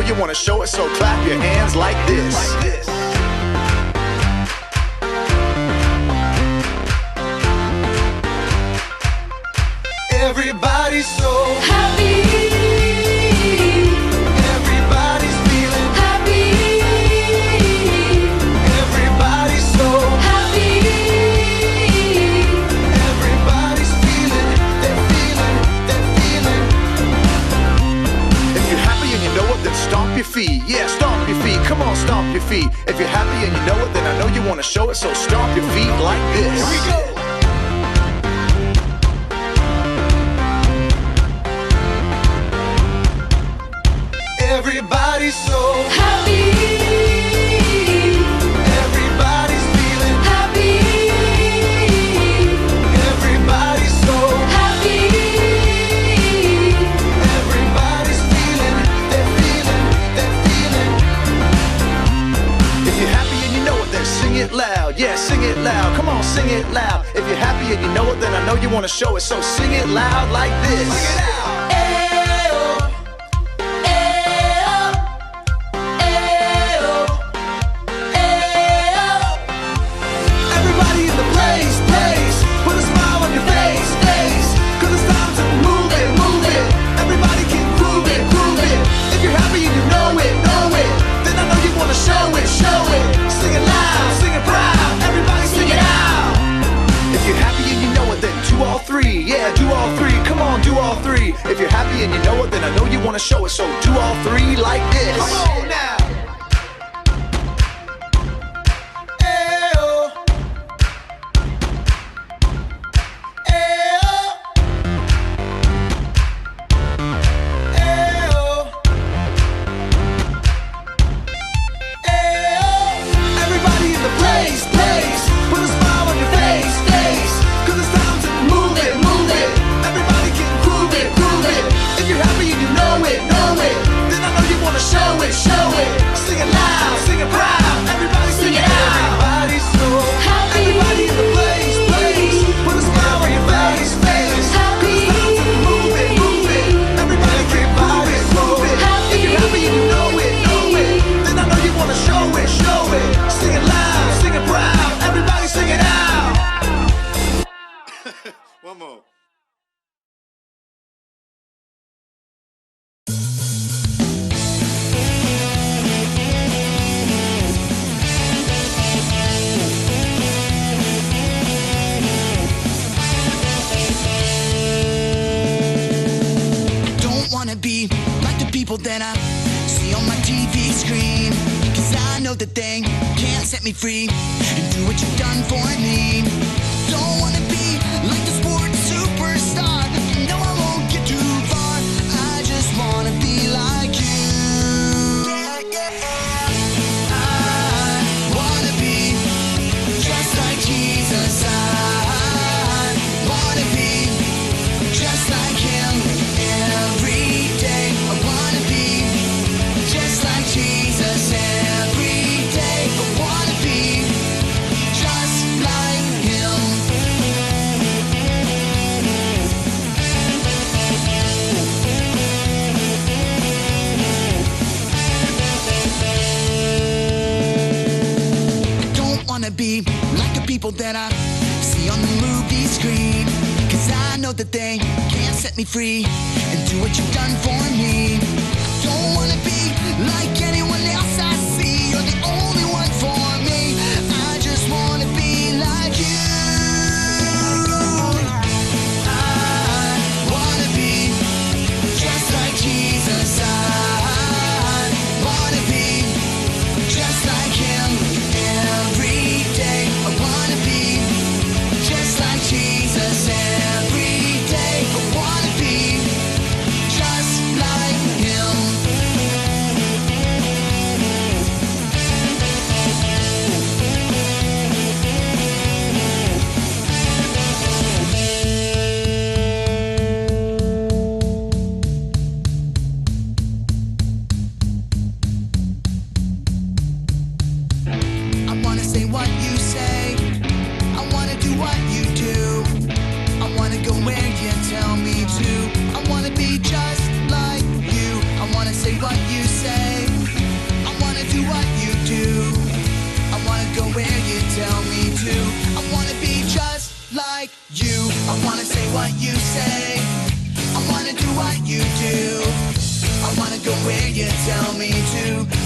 you wanna show it, so clap your hands like this. Everybody's so happy. Everybody's feeling happy. Everybody's so happy. Everybody's feeling, they're feeling, they're feeling. If you're happy and you know it, then stomp your feet. Yeah, stomp your feet. Come on, stomp your feet. If you're happy and you know it, then I know you wanna show it, so stomp your feet like this. Here we go. Everybody's so happy. Everybody's feeling happy. Everybody's so happy. Everybody's feeling, they're feeling, they're feeling. If you're happy and you know it, then sing it loud. Yeah, sing it loud. Come on, sing it loud. If you're happy and you know it, then I know you want to show it, so sing it loud like this. Sing it out. If you're happy and you know it, then I know you want to show it, so do all three like this. Come on now. Ayo. Ayo. Ayo. Ayo. Everybody in the place, put a smile on your face, 'cause it's time to move it, move it. Everybody can groove it, groove it. If you're happy and you know it, then I know you wanna show it, show it. Sing it loud, sing it proud. Everybody sing it out. Everybody's so happy. Everybody in the place, put a smile on your face, 'cause it's time to move it, move it. Everybody can groove it, groove it. If you're happy and you know it, then I know you wanna show it, show it. Sing it loud, sing it proud. Everybody sing it out. One more. Wanna be like the people that I see on my TV screen, 'cause I know that they can't set me free and do what you've done for me. Don't wanna be like the sports superstar. No, I won't get too far. I just wanna be like you. I wanna be just like Jesus. I wanna be just like him. Every day I wanna be just like Jesus. Every day I wanna be just like him. I don't wanna be like the people that I see on the movie screen, 'cause I know that they can't set me free and do what you've done for me. Don't wanna be like anyone else I see. You're the only one for me. I just wanna be like you. I wanna be just like Jesus. I wanna be just like him. Every day I wanna be just like Jesus. Every day I wanna be just like him.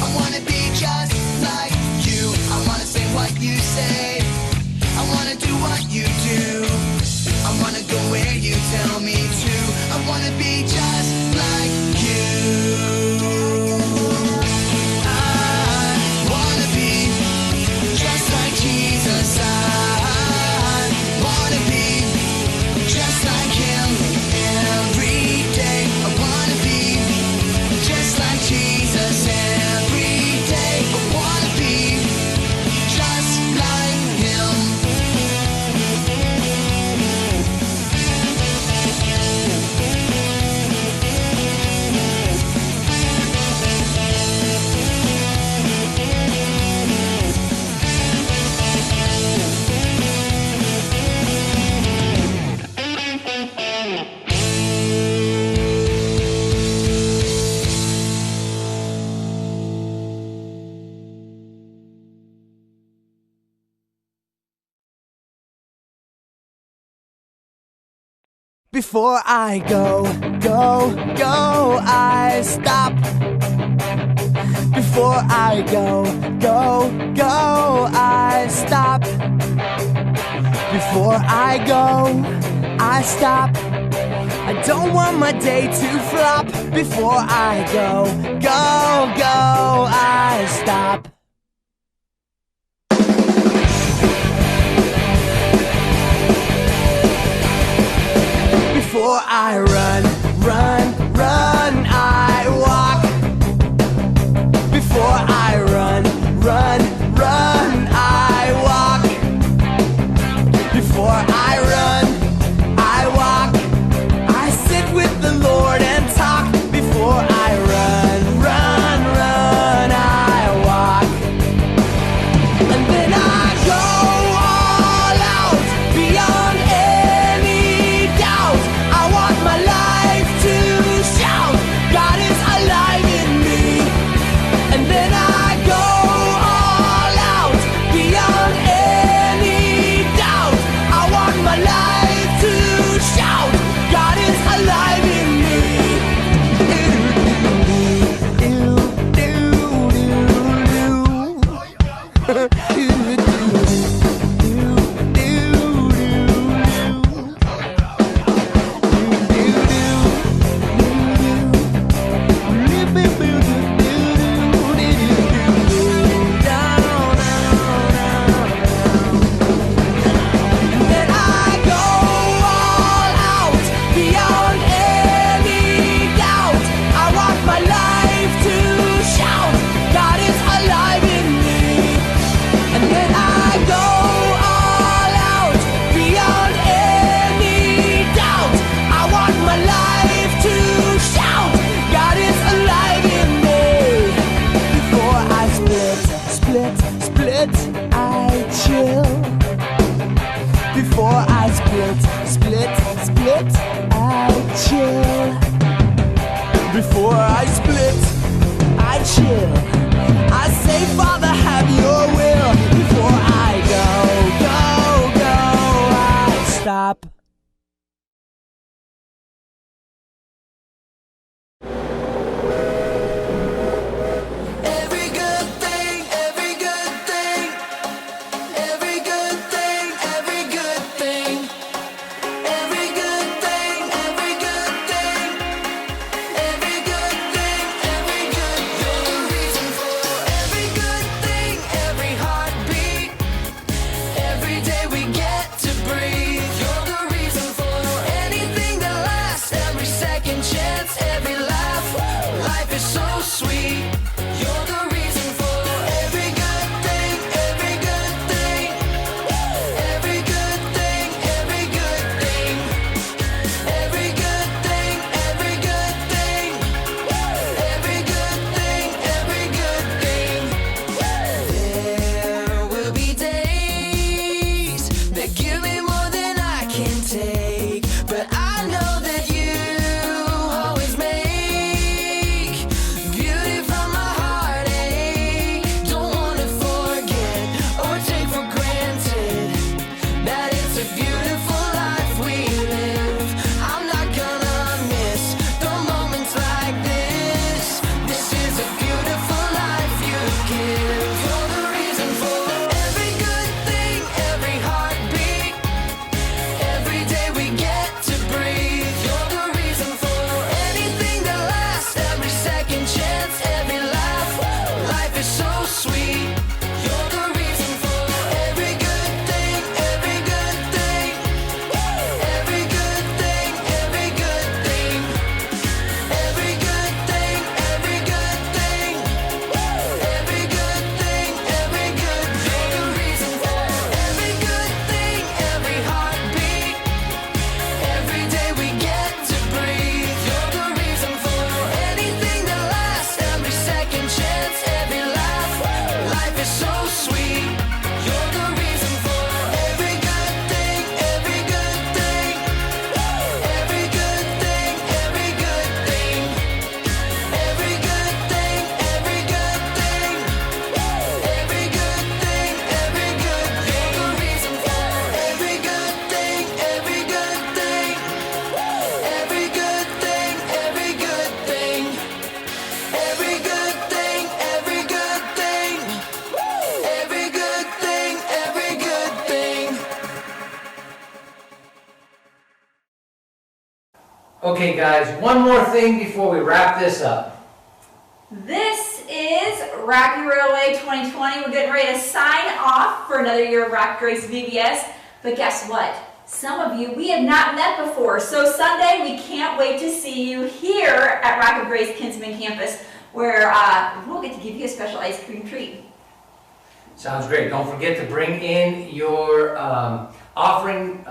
I wanna be just like you. I wanna say what you say. I wanna do what you do. I wanna go where you tell me to. I wanna be just like you. I wanna be just like Jesus. I wanna be just like him every day. I wanna be just like Jesus every day. I wanna be just like him. Before I go, I stop. Before I go, I stop. Before I go, I stop. I don't want my day to flop. Before I go, I stop. Before I run, I walk. Before I run, I walk. Before I run, I walk. I sit with the Lord and talk. Before I run, I walk. And then I go all out beyond any doubt. I want my life Okay, guys, one more thing before we wrap this up. This is Rocky Railway 2020. We're getting ready to sign off for another year of Rocky Grace VBS. But guess what? Some of you we have not met before. So Sunday, we can't wait to see you here at Rocky Grace Kinsman Campus, where we'll get to give you a special ice cream treat. Sounds great. Don't forget to bring in your offering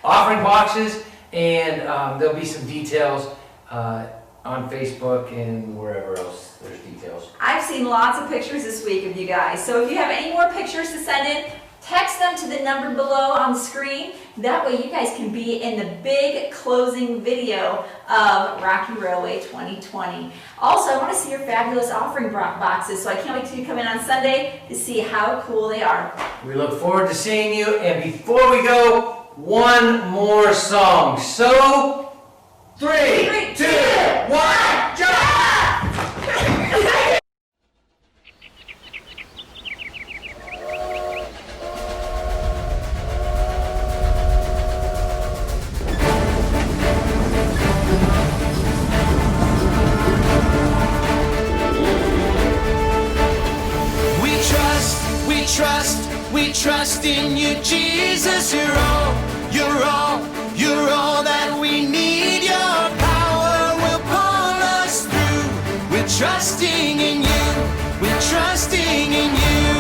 boxes, and there'll be some details on Facebook and wherever else there's details. I've seen lots of pictures this week of you guys. So if you have any more pictures to send in, text them to the number below on the screen. That way you guys can be in the big closing video of Rocky Railway 2020. Also, I want to see your fabulous offering boxes, so I can't wait till you come in on Sunday to see how cool they are. We look forward to seeing you, and before we go, one more song. So, 3, 2, 1, jump! We trust in you, Jesus. You're all that we need. Your power will pull us through. We're trusting in you. We're trusting in you.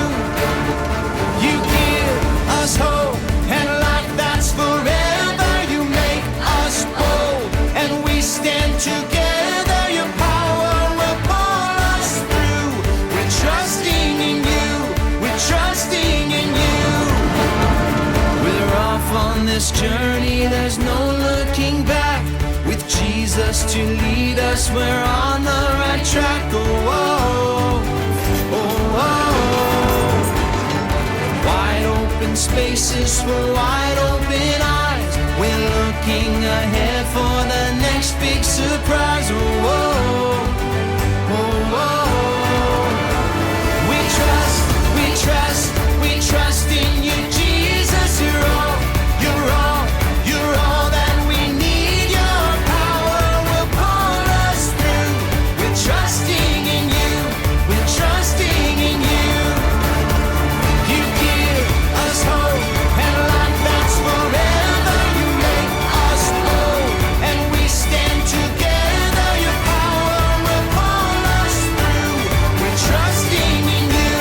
You give us hope and life that's forever. You make us bold and we stand together. Your power will pull us through. We're trusting in you. We're trusting in you. We're off on this journey, there's no looking back. With Jesus to lead us, we're on the right track. Oh, oh, oh, oh. Wide open spaces for wide open eyes. We're looking ahead for the next big surprise. Oh, oh, oh, oh. We trust in you, Jesus. You're all that we need. Your power will pull us through. We're trusting in you. We're trusting in you. You give us hope and life that's forever. You make us bold and we stand together. Your power will pull us through. We're trusting in you.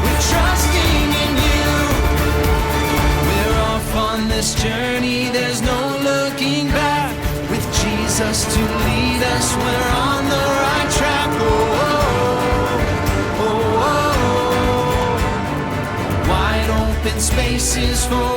We're trusting in you. We're off on this journey, there's no looking back. With Jesus to lead us, we're on the right track. Oh, oh, oh, oh. Wide open spaces for